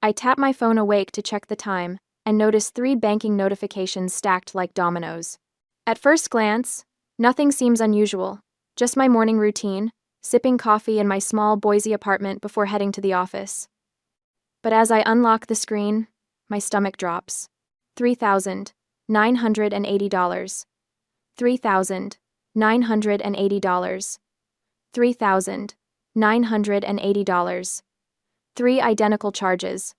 I tap my phone awake to check the time, and notice 3 banking notifications stacked like dominoes. At first glance, nothing seems unusual, just my morning routine, sipping coffee in my small Boise apartment before heading to the office. But as I unlock the screen, my stomach drops. $3,980. $3,980. $3,980. 3 identical charges.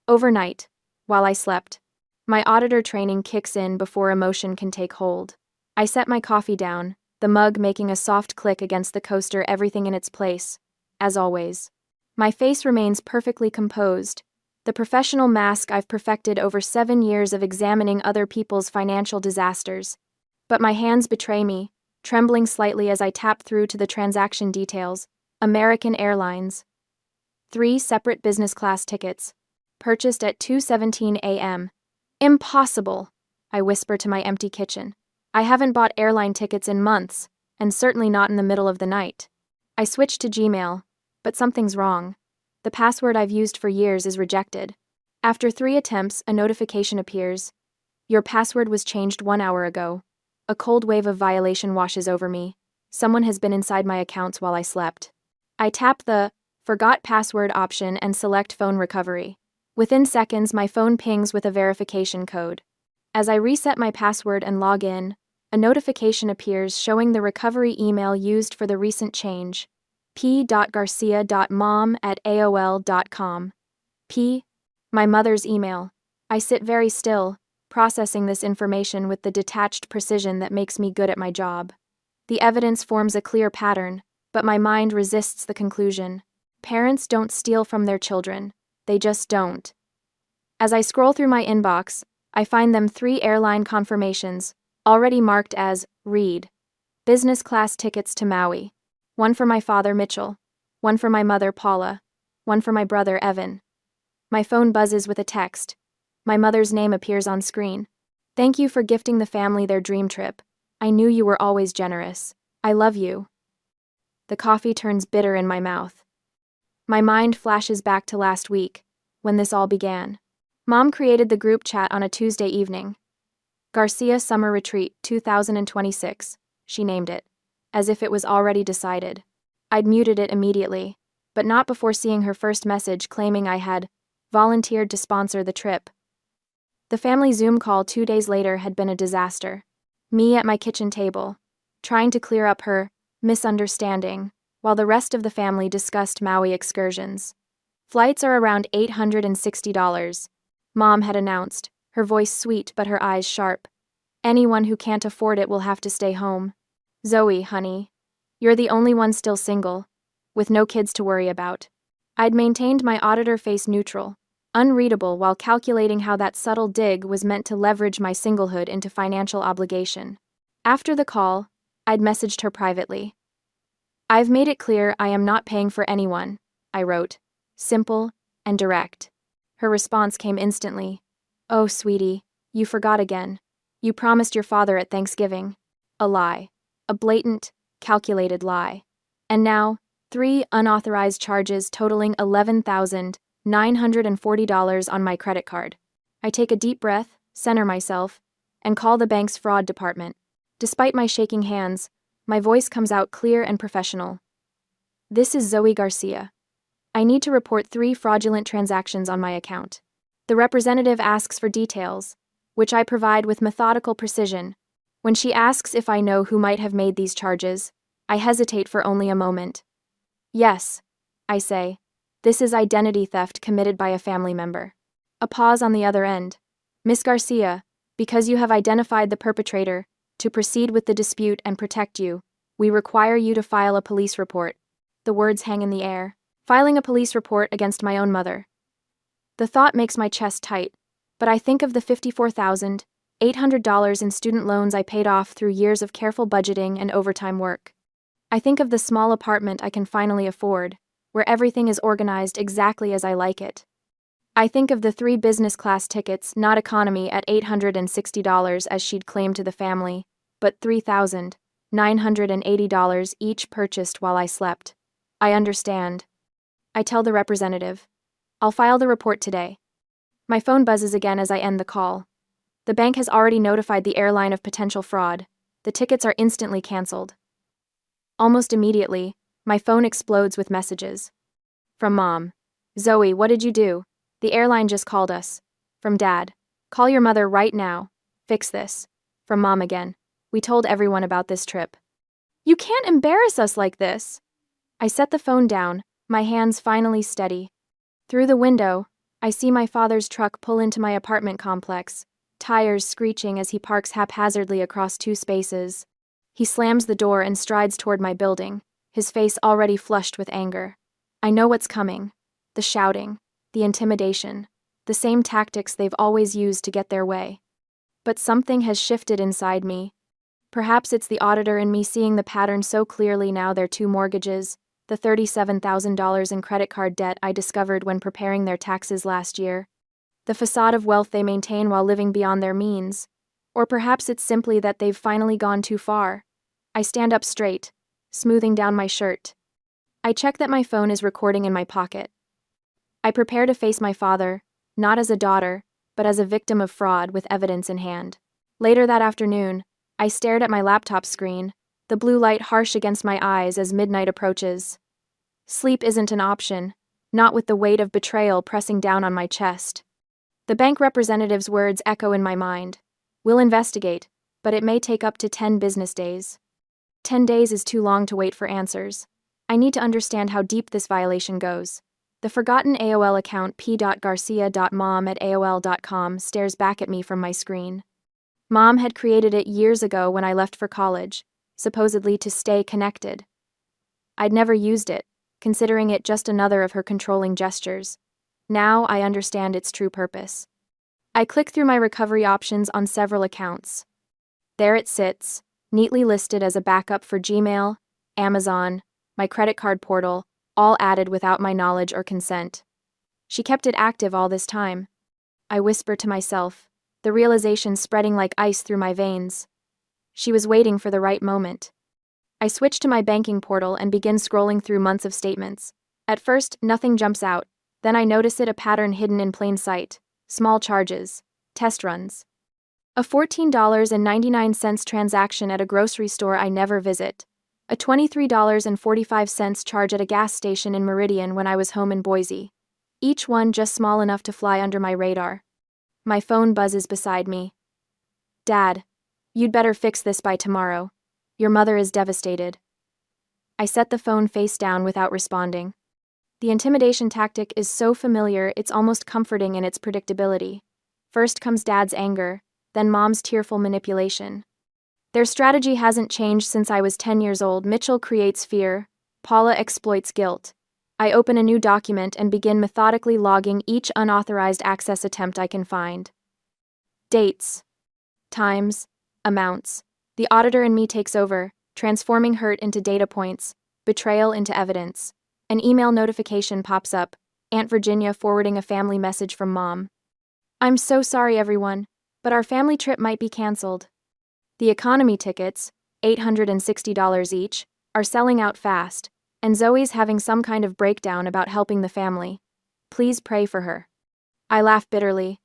Overnight, while I slept, my auditor training kicks in before emotion can take hold. I set my coffee down, the mug making a soft click against the coaster, everything in its place, as always. My face remains perfectly composed, the professional mask I've perfected over 7 years of examining other people's financial disasters. But my hands betray me, trembling slightly as I tap through to the transaction details. American Airlines. 3 separate business class tickets. Purchased at 2:17 a.m. Impossible, I whisper to my empty kitchen. I haven't bought airline tickets in months, and certainly not in the middle of the night. I switch to Gmail, but something's wrong. The password I've used for years is rejected. After 3 attempts, a notification appears. Your password was changed 1 hour ago. A cold wave of violation washes over me. Someone has been inside my accounts while I slept. I tap the Forgot Password option and select Phone Recovery. Within seconds, my phone pings with a verification code. As I reset my password and log in, a notification appears showing the recovery email used for the recent change. p.garcia.mom@aol.com. P. My mother's email. I sit very still, processing this information with the detached precision that makes me good at my job. The evidence forms a clear pattern, but my mind resists the conclusion. Parents don't steal from their children. They just don't. As I scroll through my inbox, I find them 3 airline confirmations, already marked as read. Business class tickets to Maui. 1 for my father, Mitchell. 1 for my mother, Paula. 1 for my brother, Evan. My phone buzzes with a text. My mother's name appears on screen. Thank you for gifting the family their dream trip. I knew you were always generous. I love you. The coffee turns bitter in my mouth. My mind flashes back to last week, when this all began. Mom created the group chat on a Tuesday evening. Garcia Summer Retreat 2026, she named it, as if it was already decided. I'd muted it immediately, but not before seeing her first message claiming I had volunteered to sponsor the trip. The family Zoom call 2 days later had been a disaster. Me at my kitchen table, trying to clear up her misunderstanding, while the rest of the family discussed Maui excursions. Flights are around $860, Mom had announced, her voice sweet but her eyes sharp. Anyone who can't afford it will have to stay home. Zoe, honey, you're the only one still single, with no kids to worry about. I'd maintained my auditor face neutral, unreadable while calculating how that subtle dig was meant to leverage my singlehood into financial obligation. After the call, I'd messaged her privately. I've made it clear I am not paying for anyone, I wrote, simple and direct. Her response came instantly. Oh, sweetie, you forgot again. You promised your father at Thanksgiving. A lie. A blatant, calculated lie. And now, 3 unauthorized charges totaling $11,940 on my credit card. I take a deep breath, center myself, and call the bank's fraud department. Despite my shaking hands, my voice comes out clear and professional. This is Zoe Garcia. I need to report 3 fraudulent transactions on my account. The representative asks for details, which I provide with methodical precision. When she asks if I know who might have made these charges, I hesitate for only a moment. Yes, I say. This is identity theft committed by a family member. A pause on the other end. Miss Garcia, because you have identified the perpetrator, to proceed with the dispute and protect you, we require you to file a police report. The words hang in the air. Filing a police report against my own mother. The thought makes my chest tight, but I think of the $54,800 in student loans I paid off through years of careful budgeting and overtime work. I think of the small apartment I can finally afford, where everything is organized exactly as I like it. I think of the 3 business class tickets, not economy, at $860 as she'd claimed to the family, but $3,980 each purchased while I slept. I understand. I tell the representative. I'll file the report today. My phone buzzes again as I end the call. The bank has already notified the airline of potential fraud. The tickets are instantly canceled. Almost immediately, my phone explodes with messages. From Mom. Zoe, what did you do? The airline just called us. From Dad. Call your mother right now. Fix this. From Mom again. We told everyone about this trip. You can't embarrass us like this. I set the phone down, my hands finally steady. Through the window, I see my father's truck pull into my apartment complex, tires screeching as he parks haphazardly across two spaces. He slams the door and strides toward my building, his face already flushed with anger. I know what's coming. The shouting, the intimidation, the same tactics they've always used to get their way. But something has shifted inside me. Perhaps it's the auditor in me seeing the pattern so clearly now. Their two mortgages, the $37,000 in credit card debt I discovered when preparing their taxes last year, the facade of wealth they maintain while living beyond their means. Or perhaps it's simply that they've finally gone too far. I stand up straight, smoothing down my shirt. I check that my phone is recording in my pocket. I prepare to face my father, not as a daughter, but as a victim of fraud with evidence in hand. Later that afternoon, I stared at my laptop screen, the blue light harsh against my eyes as midnight approaches. Sleep isn't an option, not with the weight of betrayal pressing down on my chest. The bank representative's words echo in my mind. We'll investigate, but it may take up to 10 business days. 10 days is too long to wait for answers. I need to understand how deep this violation goes. The forgotten AOL account p.garcia.mom@aol.com stares back at me from my screen. Mom had created it years ago when I left for college, supposedly to stay connected. I'd never used it, considering it just another of her controlling gestures. Now I understand its true purpose. I click through my recovery options on several accounts. There it sits, neatly listed as a backup for Gmail, Amazon, my credit card portal, all added without my knowledge or consent. She kept it active all this time. I whisper to myself, the realization spreading like ice through my veins. She was waiting for the right moment. I switch to my banking portal and begin scrolling through months of statements. At first, nothing jumps out. Then I notice a pattern hidden in plain sight. Small charges. Test runs. A $14.99 transaction at a grocery store I never visit. A $23.45 charge at a gas station in Meridian when I was home in Boise. Each one just small enough to fly under my radar. My phone buzzes beside me. Dad, you'd better fix this by tomorrow. Your mother is devastated. I set the phone face down without responding. The intimidation tactic is so familiar it's almost comforting in its predictability. First comes Dad's anger, then Mom's tearful manipulation. Their strategy hasn't changed since I was 10 years old. Mitchell creates fear, Paula exploits guilt. I open a new document and begin methodically logging each unauthorized access attempt I can find. Dates. Times. Amounts. The auditor in me takes over, transforming hurt into data points, betrayal into evidence. An email notification pops up, Aunt Virginia forwarding a family message from Mom. I'm so sorry, everyone, but our family trip might be canceled. The economy tickets, $860 each, are selling out fast, and Zoe's having some kind of breakdown about helping the family. Please pray for her. I laugh bitterly.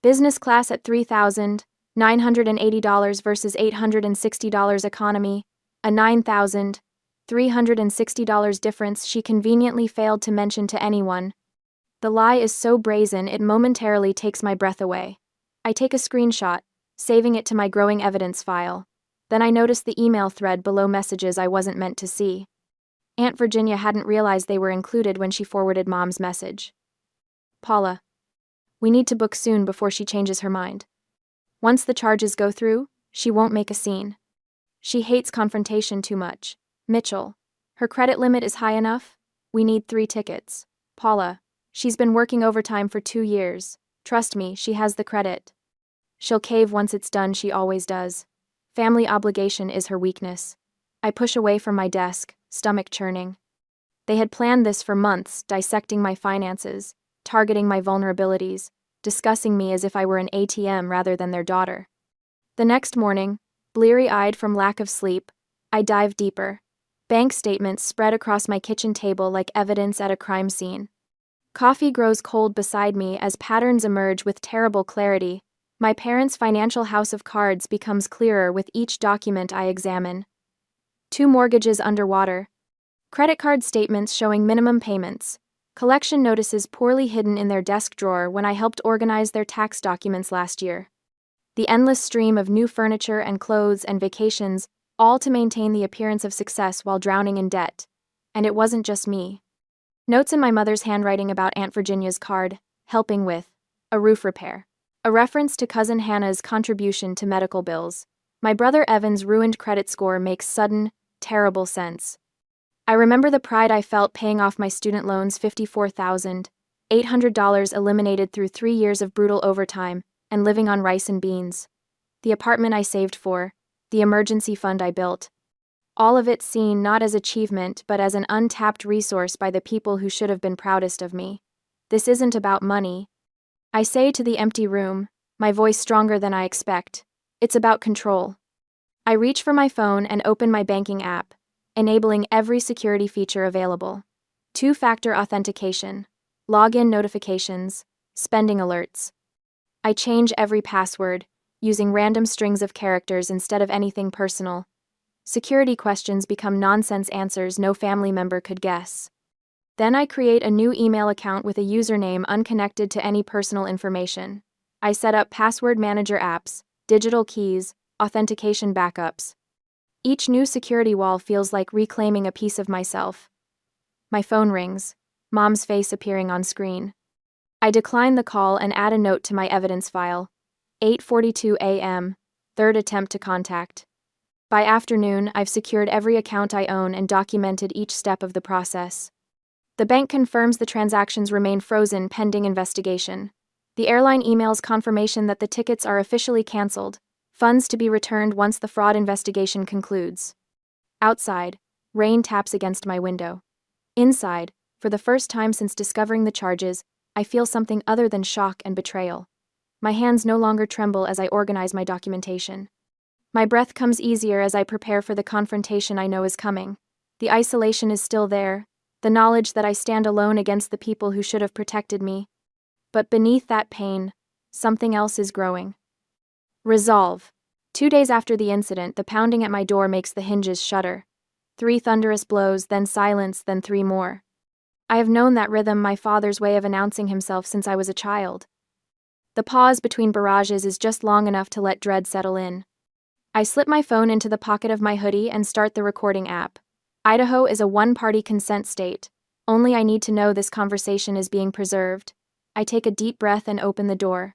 Business class at $3,980 versus $860 economy, a $9,360 difference she conveniently failed to mention to anyone. The lie is so brazen it momentarily takes my breath away. I take a screenshot, saving it to my growing evidence file. Then I notice the email thread below messages I wasn't meant to see. Aunt Virginia hadn't realized they were included when she forwarded Mom's message. Paula. We need to book soon before she changes her mind. Once the charges go through, she won't make a scene. She hates confrontation too much. Mitchell. Her credit limit is high enough? We need 3 tickets. Paula. She's been working overtime for 2 years. Trust me, she has the credit. She'll cave once it's done, she always does. Family obligation is her weakness. I push away from my desk, stomach churning. They had planned this for months, dissecting my finances, targeting my vulnerabilities, discussing me as if I were an ATM rather than their daughter. The next morning, bleary-eyed from lack of sleep, I dive deeper. Bank statements spread across my kitchen table like evidence at a crime scene. Coffee grows cold beside me as patterns emerge with terrible clarity. My parents' financial house of cards becomes clearer with each document I examine. 2 mortgages underwater. Credit card statements showing minimum payments. Collection notices poorly hidden in their desk drawer when I helped organize their tax documents last year. The endless stream of new furniture and clothes and vacations, all to maintain the appearance of success while drowning in debt. And it wasn't just me. Notes in my mother's handwriting about Aunt Virginia's card, helping with a roof repair. A reference to cousin Hannah's contribution to medical bills. My brother Evan's ruined credit score makes sudden, terrible sense. I remember the pride I felt paying off my student loans, $54,800 eliminated through 3 years of brutal overtime, and living on rice and beans. The apartment I saved for, the emergency fund I built. All of it seen not as achievement but as an untapped resource by the people who should have been proudest of me. This isn't about money, I say to the empty room, my voice stronger than I expect. It's about control. I reach for my phone and open my banking app, enabling every security feature available. 2-factor authentication, login notifications, spending alerts. I change every password, using random strings of characters instead of anything personal. Security questions become nonsense answers no family member could guess. Then I create a new email account with a username unconnected to any personal information. I set up password manager apps, digital keys, authentication backups. Each new security wall feels like reclaiming a piece of myself. My phone rings, Mom's face appearing on screen. I decline the call and add a note to my evidence file. 8:42 a.m., third attempt to contact. By afternoon, I've secured every account I own and documented each step of the process. The bank confirms the transactions remain frozen pending investigation. The airline emails confirmation that the tickets are officially canceled, funds to be returned once the fraud investigation concludes. Outside, rain taps against my window. Inside, for the first time since discovering the charges, I feel something other than shock and betrayal. My hands no longer tremble as I organize my documentation. My breath comes easier as I prepare for the confrontation I know is coming. The isolation is still there, the knowledge that I stand alone against the people who should have protected me. But beneath that pain, something else is growing. Resolve. 2 days after the incident, the pounding at my door makes the hinges shudder. 3 thunderous blows, then silence, then 3 more. I have known that rhythm, my father's way of announcing himself, since I was a child. The pause between barrages is just long enough to let dread settle in. I slip my phone into the pocket of my hoodie and start the recording app. Idaho is a one-party consent state. Only I need to know this conversation is being preserved. I take a deep breath and open the door.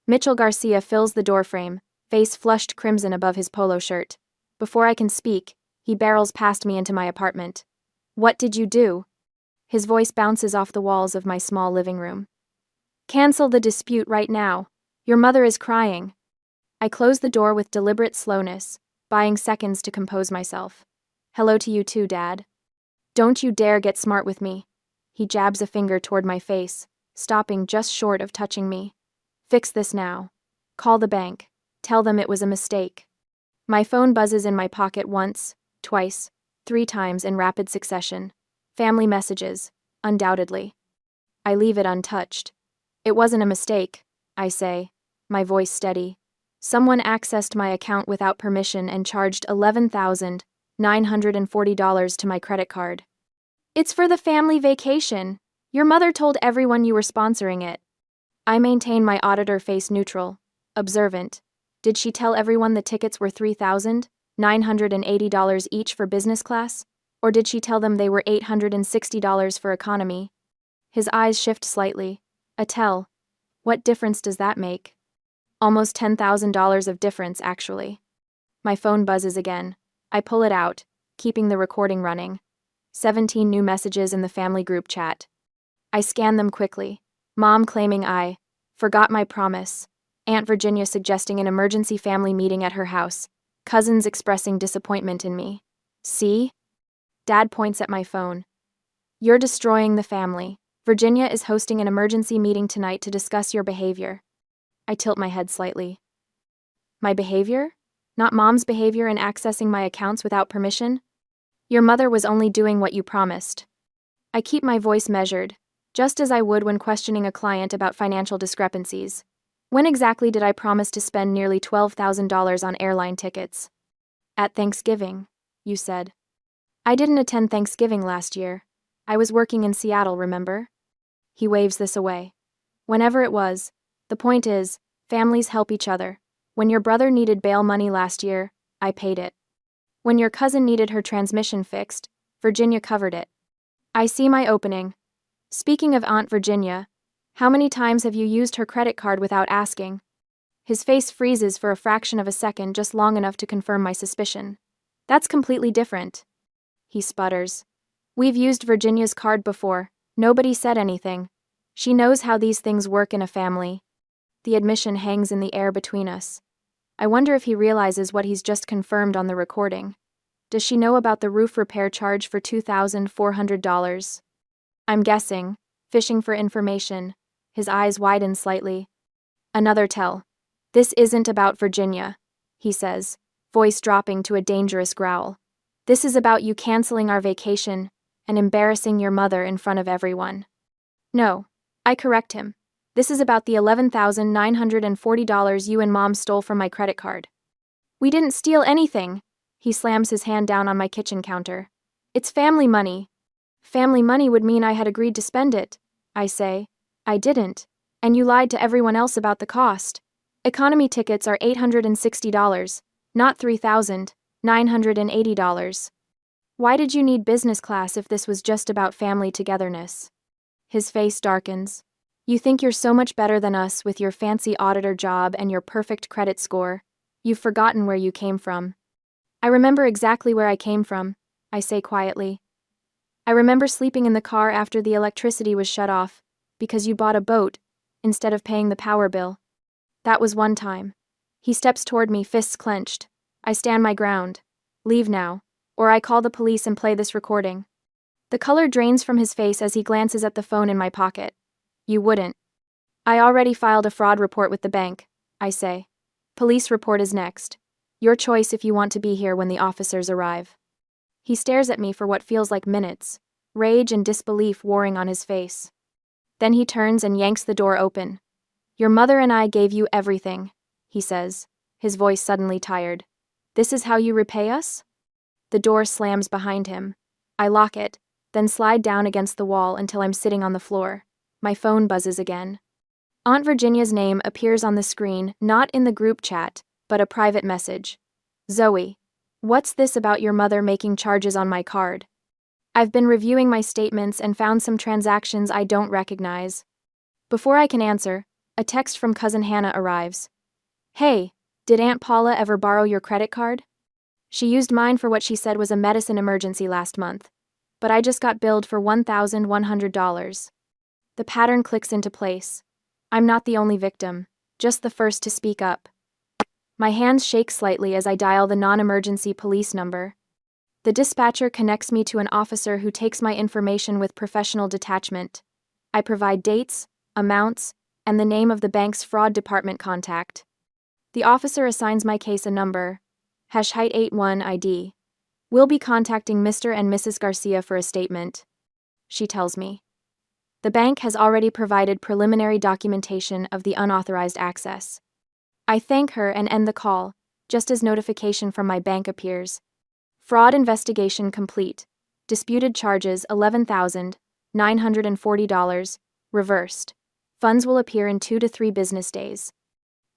Mitchell Garcia fills the doorframe, face flushed crimson above his polo shirt. Before I can speak, he barrels past me into my apartment. "What did you do?" His voice bounces off the walls of my small living room. "Cancel the dispute right now. Your mother is crying." I close the door with deliberate slowness, buying seconds to compose myself. "Hello to you too, Dad. Don't you dare get smart with me." He jabs a finger toward my face, stopping just short of touching me. "Fix this now. Call the bank. Tell them it was a mistake." My phone buzzes in my pocket once, twice, 3 times in rapid succession. Family messages, undoubtedly. I leave it untouched. "It wasn't a mistake," I say, my voice steady. "Someone accessed my account without permission and charged $11,940 to my credit card. It's for the family vacation. Your mother told everyone you were sponsoring it." I maintain my auditor face neutral, observant. Did she tell everyone the tickets were $3,980 each for business class? Or did she tell them they were $860 for economy? His eyes shift slightly. A tell. What difference does that make? Almost $10,000 of difference, actually. My phone buzzes again. I pull it out, keeping the recording running. 17 new messages in the family group chat. I scan them quickly. Mom claiming I forgot my promise. Aunt Virginia suggesting an emergency family meeting at her house. Cousins expressing disappointment in me. See? Dad points at my phone. "You're destroying the family. Virginia is hosting an emergency meeting tonight to discuss your behavior." I tilt my head slightly. My behavior? Not Mom's behavior in accessing my accounts without permission? Your mother was only doing what you promised. I keep my voice measured, just as I would when questioning a client about financial discrepancies. When exactly did I promise to spend nearly $12,000 on airline tickets? At Thanksgiving, you said. I didn't attend Thanksgiving last year. I was working in Seattle, remember? He waves this away. Whenever it was. The point is, families help each other. When your brother needed bail money last year, I paid it. When your cousin needed her transmission fixed, Virginia covered it. I see my opening. Speaking of Aunt Virginia, how many times have you used her credit card without asking? His face freezes for a fraction of a second, just long enough to confirm my suspicion. That's completely different. He sputters. We've used Virginia's card before. Nobody said anything. She knows how these things work in a family. The admission hangs in the air between us. I wonder if he realizes what he's just confirmed on the recording. Does she know about the roof repair charge for $2,400? I'm guessing, fishing for information. His eyes widen slightly. Another tell. This isn't about Virginia, he says, voice dropping to a dangerous growl. This is about you canceling our vacation and embarrassing your mother in front of everyone. No, I correct him. This is about the $11,940 you and Mom stole from my credit card. We didn't steal anything. He slams his hand down on my kitchen counter. It's family money. Family money would mean I had agreed to spend it, I say. I didn't, and you lied to everyone else about the cost. Economy tickets are $860, not $3,980. Why did you need business class if this was just about family togetherness? His face darkens. You think you're so much better than us with your fancy auditor job and your perfect credit score. You've forgotten where you came from. I remember exactly where I came from, I say quietly. I remember sleeping in the car after the electricity was shut off, because you bought a boat, instead of paying the power bill. That was one time. He steps toward me, fists clenched. I stand my ground. Leave now, or I call the police and play this recording. The color drains from his face as he glances at the phone in my pocket. You wouldn't. I already filed a fraud report with the bank, I say. Police report is next. Your choice if you want to be here when the officers arrive. He stares at me for what feels like minutes, rage and disbelief warring on his face. Then he turns and yanks the door open. Your mother and I gave you everything, he says, his voice suddenly tired. This is how you repay us? The door slams behind him. I lock it, then slide down against the wall until I'm sitting on the floor. My phone buzzes again. Aunt Virginia's name appears on the screen, not in the group chat, but a private message. Zoe, what's this about your mother making charges on my card? I've been reviewing my statements and found some transactions I don't recognize. Before I can answer, a text from Cousin Hannah arrives. Hey, did Aunt Paula ever borrow your credit card? She used mine for what she said was a medicine emergency last month, but I just got billed for $1,100. The pattern clicks into place. I'm not the only victim, just the first to speak up. My hands shake slightly as I dial the non-emergency police number. The dispatcher connects me to an officer who takes my information with professional detachment. I provide dates, amounts, and the name of the bank's fraud department contact. The officer assigns my case a number, #81 ID. We'll be contacting Mr. and Mrs. Garcia for a statement. She tells me. The bank has already provided preliminary documentation of the unauthorized access. I thank her and end the call, just as notification from my bank appears. Fraud investigation complete. Disputed charges $11,940, reversed. Funds will appear in 2 to 3 business days.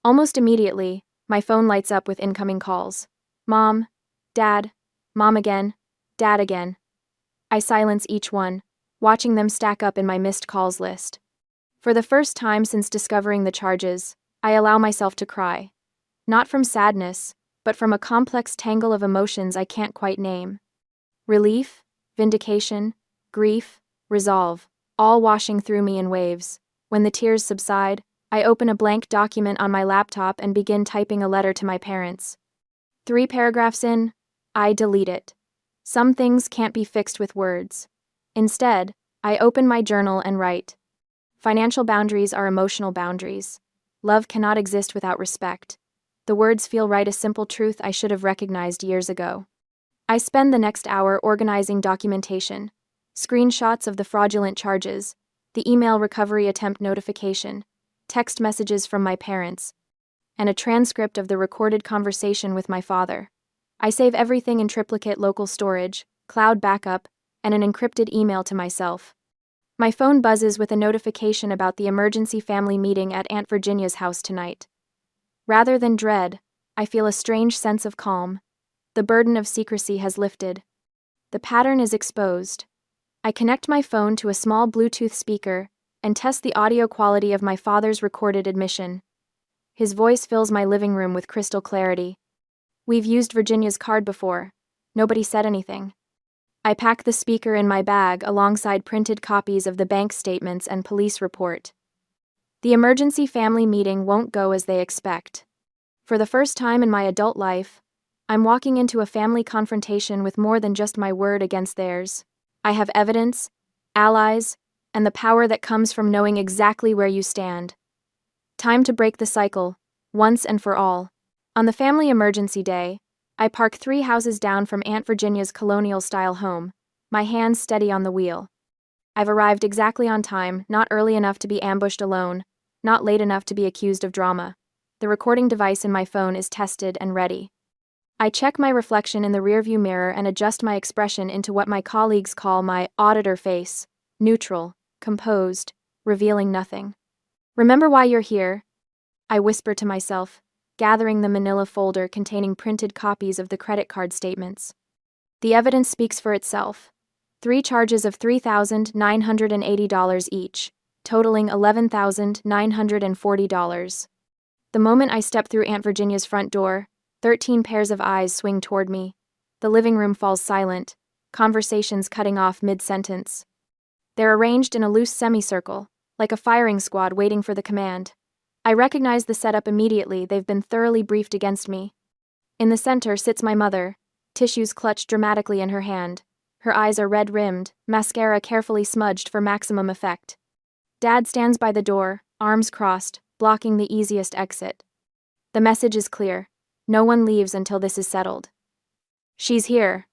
Almost immediately, my phone lights up with incoming calls. Mom, Dad, Mom again, Dad again. I silence each one, watching them stack up in my missed calls list. For the first time since discovering the charges, I allow myself to cry. Not from sadness, but from a complex tangle of emotions I can't quite name. Relief, vindication, grief, resolve, all washing through me in waves. When the tears subside, I open a blank document on my laptop and begin typing a letter to my parents. 3 paragraphs in, I delete it. Some things can't be fixed with words. Instead, I open my journal and write. Financial boundaries are emotional boundaries. Love cannot exist without respect. The words feel right, a simple truth I should have recognized years ago. I spend the next hour organizing documentation, screenshots of the fraudulent charges, the email recovery attempt notification, text messages from my parents, and a transcript of the recorded conversation with my father. I save everything in triplicate local storage, cloud backup, and an encrypted email to myself. My phone buzzes with a notification about the emergency family meeting at Aunt Virginia's house tonight. Rather than dread, I feel a strange sense of calm. The burden of secrecy has lifted. The pattern is exposed. I connect my phone to a small Bluetooth speaker and test the audio quality of my father's recorded admission. His voice fills my living room with crystal clarity. We've used Virginia's card before. Nobody said anything. I pack the speaker in my bag alongside printed copies of the bank statements and police report. The emergency family meeting won't go as they expect. For the first time in my adult life, I'm walking into a family confrontation with more than just my word against theirs. I have evidence, allies, and the power that comes from knowing exactly where you stand. Time to break the cycle, once and for all. On the family emergency day, I park 3 houses down from Aunt Virginia's colonial-style home, my hands steady on the wheel. I've arrived exactly on time, not early enough to be ambushed alone, not late enough to be accused of drama. The recording device in my phone is tested and ready. I check my reflection in the rearview mirror and adjust my expression into what my colleagues call my auditor face, neutral, composed, revealing nothing. Remember why you're here? I whisper to myself, gathering the manila folder containing printed copies of the credit card statements. The evidence speaks for itself. 3 charges of $3,980 each, totaling $11,940. The moment I step through Aunt Virginia's front door, 13 pairs of eyes swing toward me. The living room falls silent, conversations cutting off mid-sentence. They're arranged in a loose semicircle, like a firing squad waiting for the command. I recognize the setup immediately. They've been thoroughly briefed against me. In the center sits my mother, tissues clutched dramatically in her hand. Her eyes are red-rimmed, mascara carefully smudged for maximum effect. Dad stands by the door, arms crossed, blocking the easiest exit. The message is clear. No one leaves until this is settled. She's here,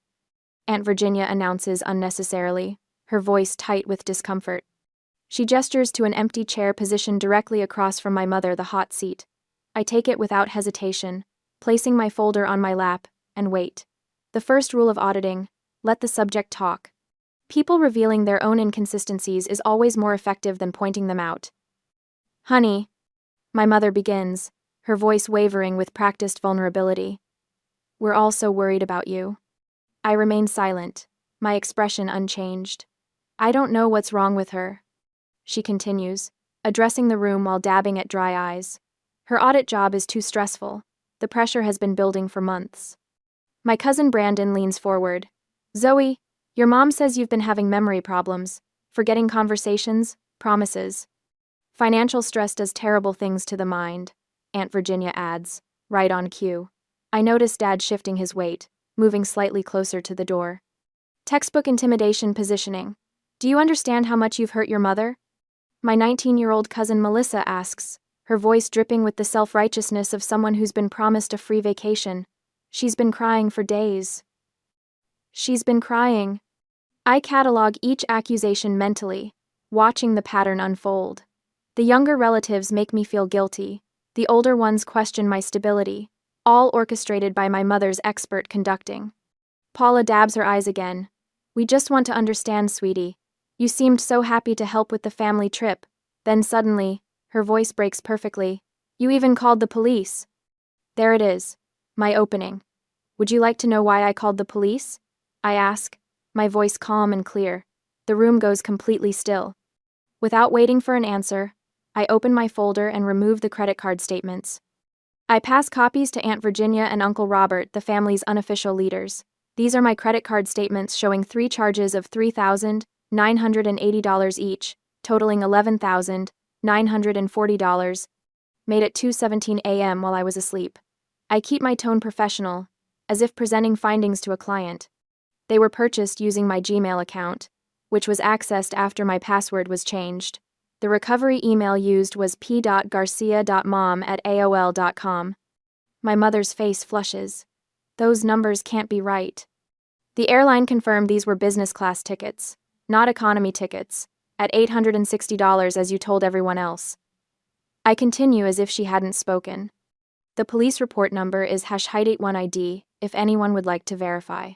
Aunt Virginia announces unnecessarily, her voice tight with discomfort. She gestures to an empty chair positioned directly across from my mother, the hot seat. I take it without hesitation, placing my folder on my lap, and wait. The first rule of auditing: let the subject talk. People revealing their own inconsistencies is always more effective than pointing them out. Honey, my mother begins, her voice wavering with practiced vulnerability. We're all so worried about you. I remain silent, my expression unchanged. I don't know what's wrong with her, she continues, addressing the room while dabbing at dry eyes. Her audit job is too stressful. The pressure has been building for months. My cousin Brandon leans forward. Zoe, your mom says you've been having memory problems, forgetting conversations, promises. Financial stress does terrible things to the mind, Aunt Virginia adds, right on cue. I notice Dad shifting his weight, moving slightly closer to the door. Textbook intimidation positioning. Do you understand how much you've hurt your mother? My 19-year-old cousin Melissa asks, her voice dripping with the self-righteousness of someone who's been promised a free vacation. She's been crying for days. She's been crying. I catalog each accusation mentally, watching the pattern unfold. The younger relatives make me feel guilty. The older ones question my stability, all orchestrated by my mother's expert conducting. Paula dabs her eyes again. We just want to understand, sweetie. You seemed so happy to help with the family trip. Then suddenly, her voice breaks perfectly. You even called the police. There it is, my opening. Would you like to know why I called the police? I ask, my voice calm and clear. The room goes completely still. Without waiting for an answer, I open my folder and remove the credit card statements. I pass copies to Aunt Virginia and Uncle Robert, the family's unofficial leaders. These are my credit card statements showing 3 charges of $3,980 each, totaling $11,940, made at 2:17 a.m. while I was asleep. I keep my tone professional, as if presenting findings to a client. They were purchased using my Gmail account, which was accessed after my password was changed. The recovery email used was p.garcia.mom@aol.com. My mother's face flushes. Those numbers can't be right. The airline confirmed these were business class tickets, not economy tickets, at $860 as you told everyone else. I continue as if she hadn't spoken. The police report number is #81ID if anyone would like to verify.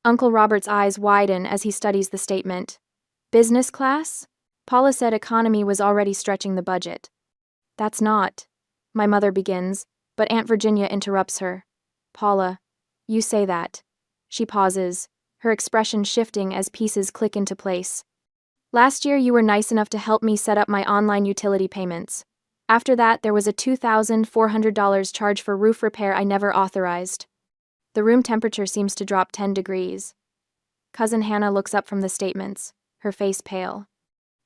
Uncle Robert's eyes widen as he studies the statement. Business class? Paula said economy was already stretching the budget. That's not. My mother begins, but Aunt Virginia interrupts her. Paula, you say that. She pauses, her expression shifting as pieces click into place. Last year you were nice enough to help me set up my online utility payments. After that, there was a $2,400 charge for roof repair I never authorized. The room temperature seems to drop 10 degrees. Cousin Hannah looks up from the statements, her face pale.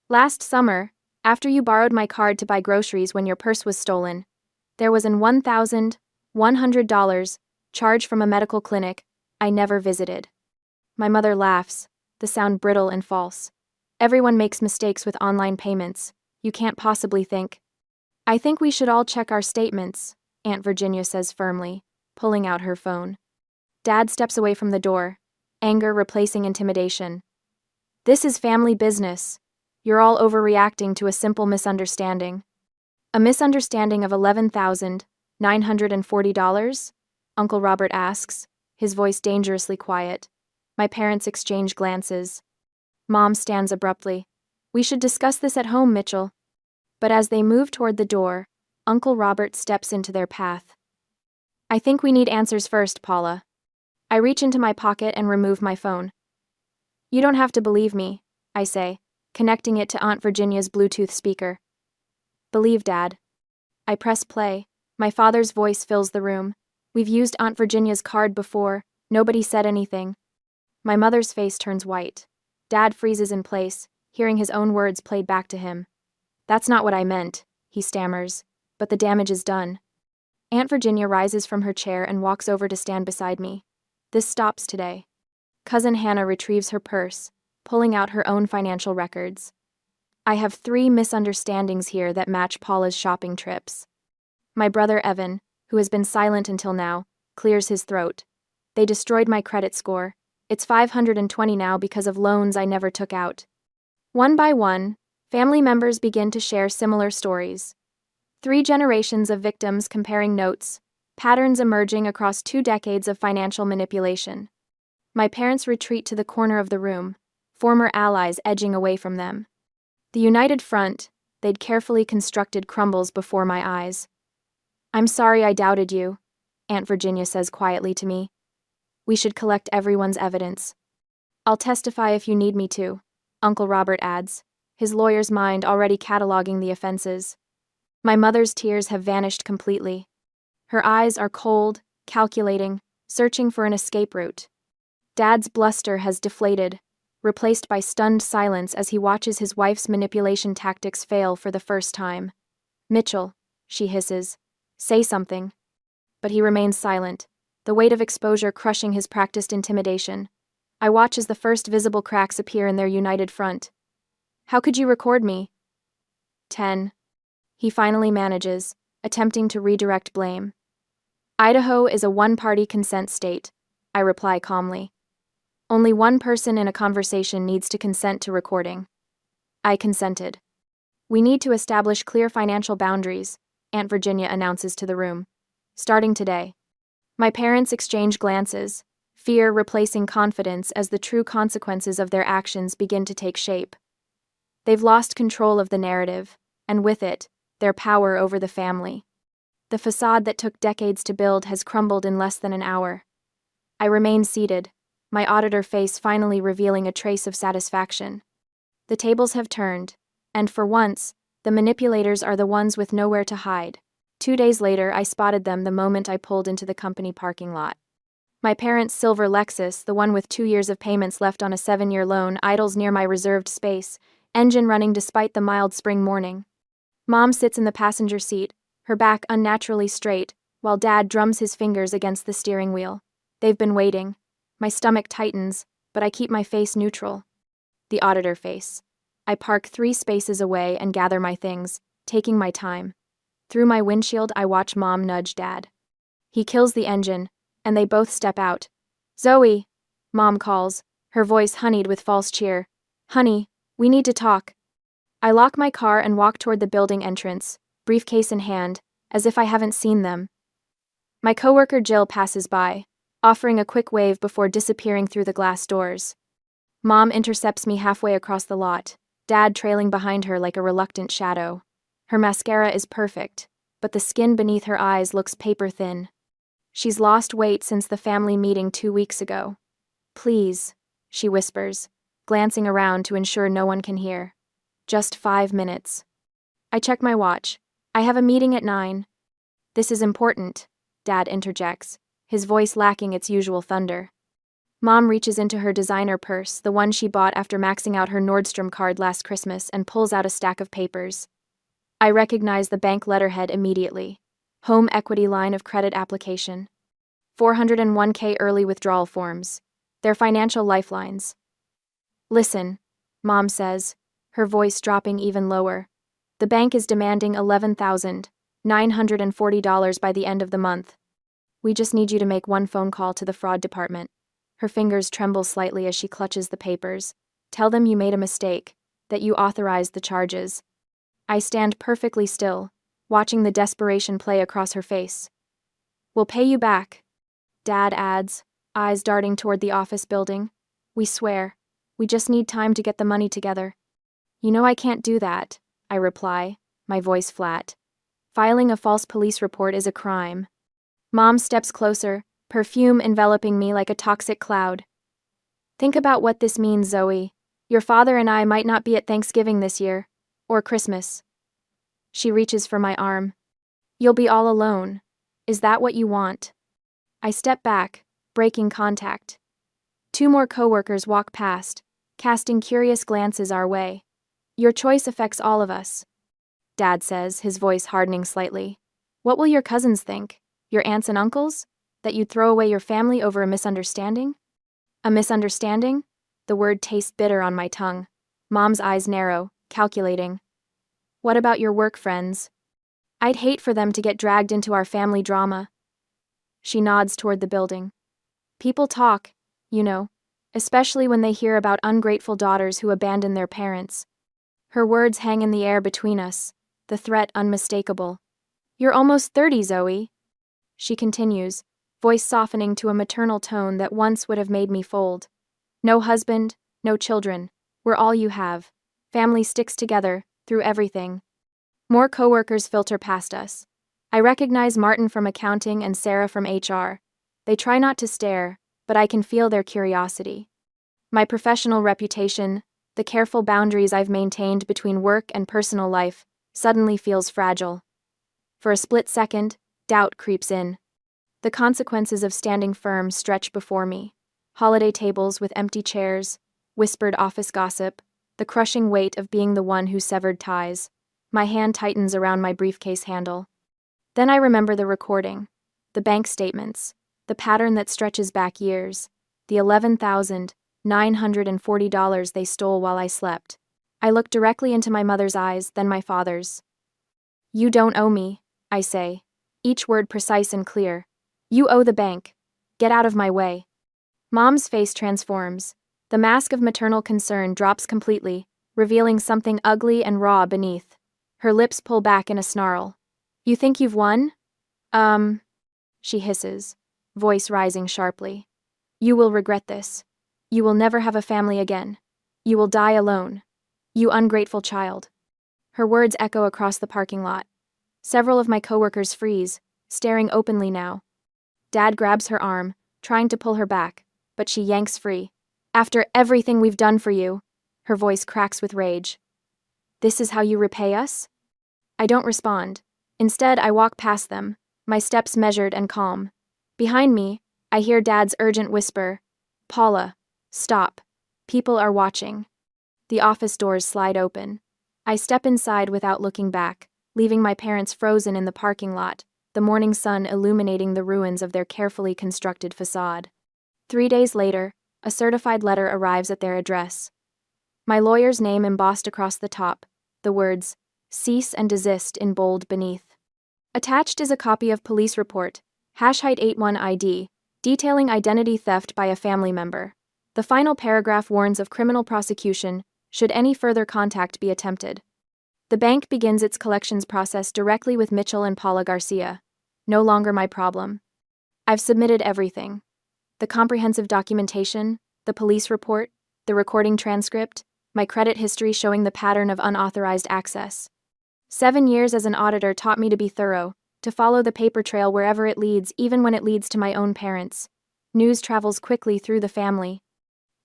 Last summer, after you borrowed my card to buy groceries when your purse was stolen, there was an $1,100 charge from a medical clinic I never visited. My mother laughs, the sound brittle and false. Everyone makes mistakes with online payments. You can't possibly think. I think we should all check our statements, Aunt Virginia says firmly, pulling out her phone. Dad steps away from the door, anger replacing intimidation. This is family business. You're all overreacting to a simple misunderstanding. A misunderstanding of $11,940? Uncle Robert asks, his voice dangerously quiet. My parents exchange glances. Mom stands abruptly. We should discuss this at home, Mitchell. But as they move toward the door, Uncle Robert steps into their path. I think we need answers first, Paula. I reach into my pocket and remove my phone. You don't have to believe me, I say, connecting it to Aunt Virginia's Bluetooth speaker. Believe Dad. I press play. My father's voice fills the room. We've used Aunt Virginia's card before. Nobody said anything. My mother's face turns white. Dad freezes in place, hearing his own words played back to him. That's not what I meant, he stammers, but the damage is done. Aunt Virginia rises from her chair and walks over to stand beside me. This stops today. Cousin Hannah retrieves her purse, pulling out her own financial records. I have 3 misunderstandings here that match Paula's shopping trips. My brother Evan, who has been silent until now, clears his throat. They destroyed my credit score. It's 520 now because of loans I never took out. One by one, family members begin to share similar stories. 3 generations of victims comparing notes, patterns emerging across 2 decades of financial manipulation. My parents retreat to the corner of the room, former allies edging away from them. The united front they'd carefully constructed crumbles before my eyes. I'm sorry I doubted you, Aunt Virginia says quietly to me. We should collect everyone's evidence. I'll testify if you need me to, Uncle Robert adds, his lawyer's mind already cataloging the offenses. My mother's tears have vanished completely. Her eyes are cold, calculating, searching for an escape route. Dad's bluster has deflated, replaced by stunned silence as he watches his wife's manipulation tactics fail for the first time. Mitchell, she hisses, say something. But he remains silent, the weight of exposure crushing his practiced intimidation. I watch as the first visible cracks appear in their united front. How could you record me? 10. He finally manages, attempting to redirect blame. Idaho is a one-party consent state, I reply calmly. Only one person in a conversation needs to consent to recording. I consented. We need to establish clear financial boundaries, Aunt Virginia announces to the room. Starting today. My parents exchange glances, fear replacing confidence as the true consequences of their actions begin to take shape. They've lost control of the narrative, and with it, their power over the family. The facade that took decades to build has crumbled in less than an hour. I remain seated, my auditor face finally revealing a trace of satisfaction. The tables have turned, and for once, the manipulators are the ones with nowhere to hide. 2 days later, I spotted them the moment I pulled into the company parking lot. My parents' silver Lexus, the one with 2 years of payments left on a 7-year loan, idles near my reserved space, engine running despite the mild spring morning. Mom sits in the passenger seat, her back unnaturally straight, while Dad drums his fingers against the steering wheel. They've been waiting. My stomach tightens, but I keep my face neutral. The auditor face. I park 3 spaces away and gather my things, taking my time. Through my windshield, I watch Mom nudge Dad. He kills the engine, and they both step out. Zoe, Mom calls, her voice honeyed with false cheer. Honey, we need to talk. I lock my car and walk toward the building entrance, briefcase in hand, as if I haven't seen them. My coworker Jill passes by, offering a quick wave before disappearing through the glass doors. Mom intercepts me halfway across the lot, Dad trailing behind her like a reluctant shadow. Her mascara is perfect, but the skin beneath her eyes looks paper thin. She's lost weight since the family meeting 2 weeks ago. Please, she whispers, glancing around to ensure no one can hear. Just 5 minutes. I check my watch. I have a meeting at 9. This is important, Dad interjects, his voice lacking its usual thunder. Mom reaches into her designer purse, the one she bought after maxing out her Nordstrom card last Christmas, and pulls out a stack of papers. I recognize the bank letterhead immediately. Home equity line of credit application. 401k early withdrawal forms. They're financial lifelines. Listen, Mom says, her voice dropping even lower. The bank is demanding $11,940 by the end of the month. We just need you to make one phone call to the fraud department. Her fingers tremble slightly as she clutches the papers. Tell them you made a mistake, that you authorized the charges. I stand perfectly still, watching the desperation play across her face. We'll pay you back, Dad adds, eyes darting toward the office building. We swear. We just need time to get the money together. You know I can't do that, I reply, my voice flat. Filing a false police report is a crime. Mom steps closer, perfume enveloping me like a toxic cloud. Think about what this means, Zoe. Your father and I might not be at Thanksgiving this year, or Christmas. She reaches for my arm. You'll be all alone. Is that what you want? I step back, breaking contact. 2 more coworkers walk past, casting curious glances our way. Your choice affects all of us, Dad says, his voice hardening slightly. What will your cousins think? Your aunts and uncles? That you'd throw away your family over a misunderstanding? A misunderstanding? The word tastes bitter on my tongue. Mom's eyes narrow, calculating. What about your work friends? I'd hate for them to get dragged into our family drama. She nods toward the building. People talk, you know, especially when they hear about ungrateful daughters who abandon their parents. Her words hang in the air between us, the threat unmistakable. You're almost 30, Zoe. She continues, voice softening to a maternal tone that once would have made me fold. No husband, no children. We're all you have. Family sticks together, through everything. More coworkers filter past us. I recognize Martin from accounting and Sarah from HR. They try not to stare, but I can feel their curiosity. My professional reputation, the careful boundaries I've maintained between work and personal life, suddenly feels fragile. For a split second, doubt creeps in. The consequences of standing firm stretch before me. Holiday tables with empty chairs, whispered office gossip, the crushing weight of being the one who severed ties. My hand tightens around my briefcase handle. Then I remember the recording, the bank statements, the pattern that stretches back years, the $11,940 they stole while I slept. I look directly into my mother's eyes, then my father's. You don't owe me, I say, each word precise and clear. You owe the bank. Get out of my way. Mom's face transforms. The mask of maternal concern drops completely, revealing something ugly and raw beneath. Her lips pull back in a snarl. You think you've won? She hisses, voice rising sharply. You will regret this. You will never have a family again. You will die alone. You ungrateful child. Her words echo across the parking lot. Several of my coworkers freeze, staring openly now. Dad grabs her arm, trying to pull her back, but she yanks free. After everything we've done for you, her voice cracks with rage. This is how you repay us? I don't respond. Instead, I walk past them, my steps measured and calm. Behind me, I hear Dad's urgent whisper, Paula, stop. People are watching. The office doors slide open. I step inside without looking back, leaving my parents frozen in the parking lot, the morning sun illuminating the ruins of their carefully constructed facade. 3 days later, a certified letter arrives at their address. My lawyer's name embossed across the top, the words, cease and desist in bold beneath. Attached is a copy of police report, #81ID, detailing identity theft by a family member. The final paragraph warns of criminal prosecution, should any further contact be attempted. The bank begins its collections process directly with Mitchell and Paula Garcia. No longer my problem. I've submitted everything. The comprehensive documentation, the police report, the recording transcript, my credit history showing the pattern of unauthorized access. 7 years as an auditor taught me to be thorough, to follow the paper trail wherever it leads, even when it leads to my own parents. News travels quickly through the family.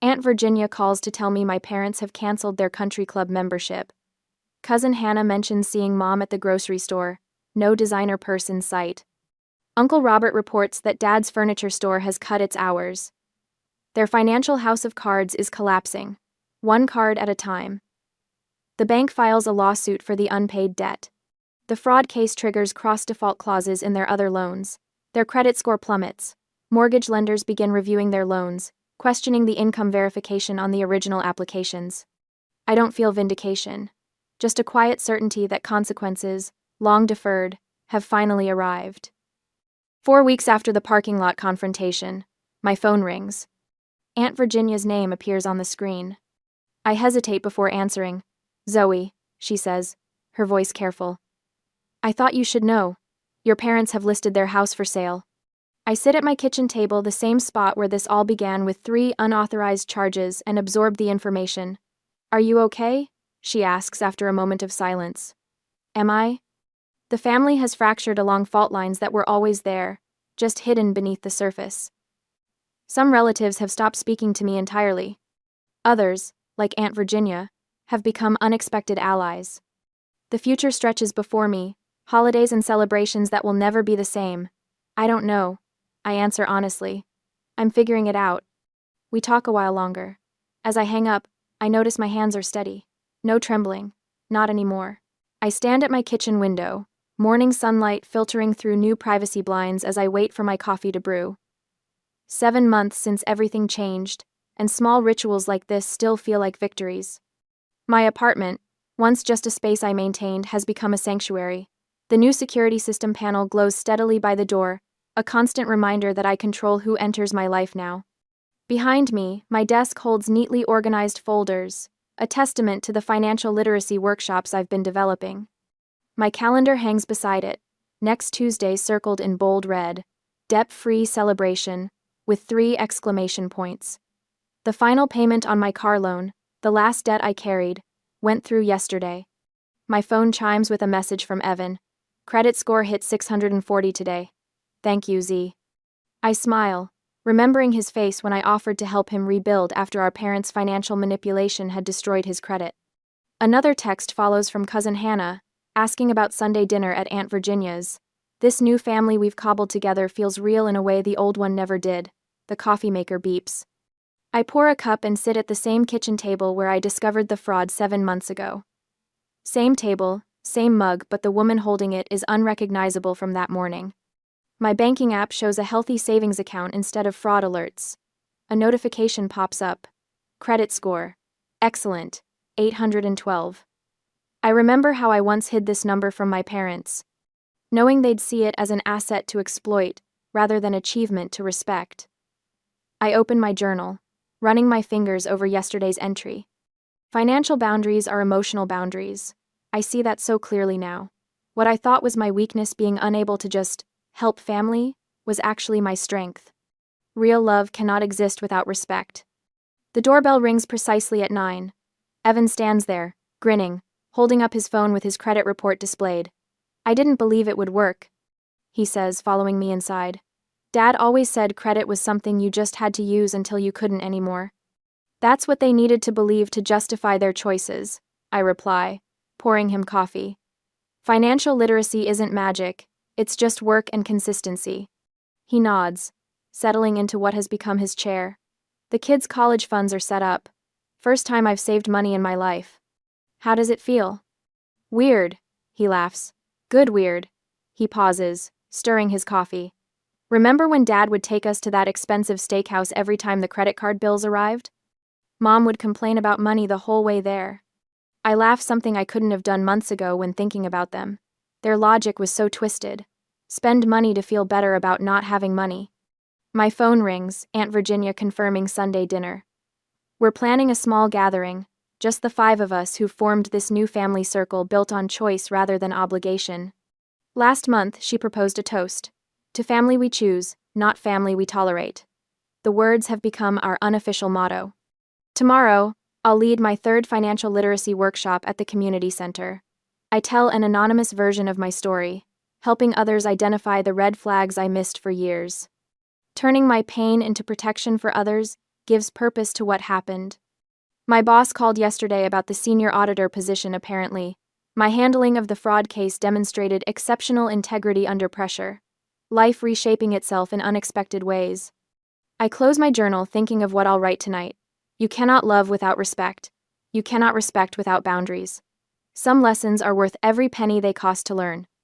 Aunt Virginia calls to tell me my parents have canceled their country club membership. Cousin Hannah mentions seeing Mom at the grocery store. No designer purse in sight. Uncle Robert reports that Dad's furniture store has cut its hours. Their financial house of cards is collapsing, one card at a time. The bank files a lawsuit for the unpaid debt. The fraud case triggers cross-default clauses in their other loans. Their credit score plummets. Mortgage lenders begin reviewing their loans, questioning the income verification on the original applications. I don't feel vindication. Just a quiet certainty that consequences, long deferred, have finally arrived. 4 weeks after the parking lot confrontation, my phone rings. Aunt Virginia's name appears on the screen. I hesitate before answering. "Zoe," she says, her voice careful. "I thought you should know. Your parents have listed their house for sale." I sit at my kitchen table, the same spot where this all began, with 3 unauthorized charges, and absorb the information. "Are you okay?" she asks after a moment of silence. "Am I?" The family has fractured along fault lines that were always there, just hidden beneath the surface. Some relatives have stopped speaking to me entirely. Others, like Aunt Virginia, have become unexpected allies. The future stretches before me, holidays and celebrations that will never be the same. I don't know, I answer honestly. I'm figuring it out. We talk a while longer. As I hang up, I notice my hands are steady. No trembling. Not anymore. I stand at my kitchen window, morning sunlight filtering through new privacy blinds as I wait for my coffee to brew. 7 months since everything changed, and small rituals like this still feel like victories. My apartment, once just a space I maintained, has become a sanctuary. The new security system panel glows steadily by the door, a constant reminder that I control who enters my life now. Behind me, my desk holds neatly organized folders, a testament to the financial literacy workshops I've been developing. My calendar hangs beside it, next Tuesday circled in bold red, debt-free celebration, with 3 exclamation points. The final payment on my car loan, the last debt I carried, went through yesterday. My phone chimes with a message from Evan. Credit score hit 640 today. Thank you, Z. I smile, remembering his face when I offered to help him rebuild after our parents' financial manipulation had destroyed his credit. Another text follows from Cousin Hannah, asking about Sunday dinner at Aunt Virginia's. This new family we've cobbled together feels real in a way the old one never did. The coffee maker beeps. I pour a cup and sit at the same kitchen table where I discovered the fraud 7 months ago. Same table, same mug, but the woman holding it is unrecognizable from that morning. My banking app shows a healthy savings account instead of fraud alerts. A notification pops up. Credit score. Excellent. 812. I remember how I once hid this number from my parents, knowing they'd see it as an asset to exploit, rather than achievement to respect. I open my journal, running my fingers over yesterday's entry. Financial boundaries are emotional boundaries. I see that so clearly now. What I thought was my weakness, being unable to just help family, was actually my strength. Real love cannot exist without respect. The doorbell rings precisely at 9. Evan stands there, grinning, holding up his phone with his credit report displayed. "I didn't believe it would work," he says, following me inside. "Dad always said credit was something you just had to use until you couldn't anymore." "That's what they needed to believe to justify their choices," I reply, pouring him coffee. "Financial literacy isn't magic, it's just work and consistency." He nods, settling into what has become his chair. The kids' college funds are set up. First time I've saved money in my life. "How does it feel?" "Weird," he laughs. "Good weird." He pauses, stirring his coffee. "Remember when Dad would take us to that expensive steakhouse every time the credit card bills arrived? Mom would complain about money the whole way there. I laugh, something I couldn't have done months ago when thinking about them. Their logic was so twisted. Spend money to feel better about not having money. My phone rings, Aunt Virginia confirming Sunday dinner. We're planning a small gathering, just the five of us who formed this new family circle built on choice rather than obligation. Last month, she proposed a toast. To family we choose, not family we tolerate. The words have become our unofficial motto. Tomorrow, I'll lead my third financial literacy workshop at the community center. I tell an anonymous version of my story, helping others identify the red flags I missed for years. Turning my pain into protection for others gives purpose to what happened. My boss called yesterday about the senior auditor position apparently. My handling of the fraud case demonstrated exceptional integrity under pressure. Life reshaping itself in unexpected ways. I close my journal thinking of what I'll write tonight. You cannot love without respect. You cannot respect without boundaries. Some lessons are worth every penny they cost to learn.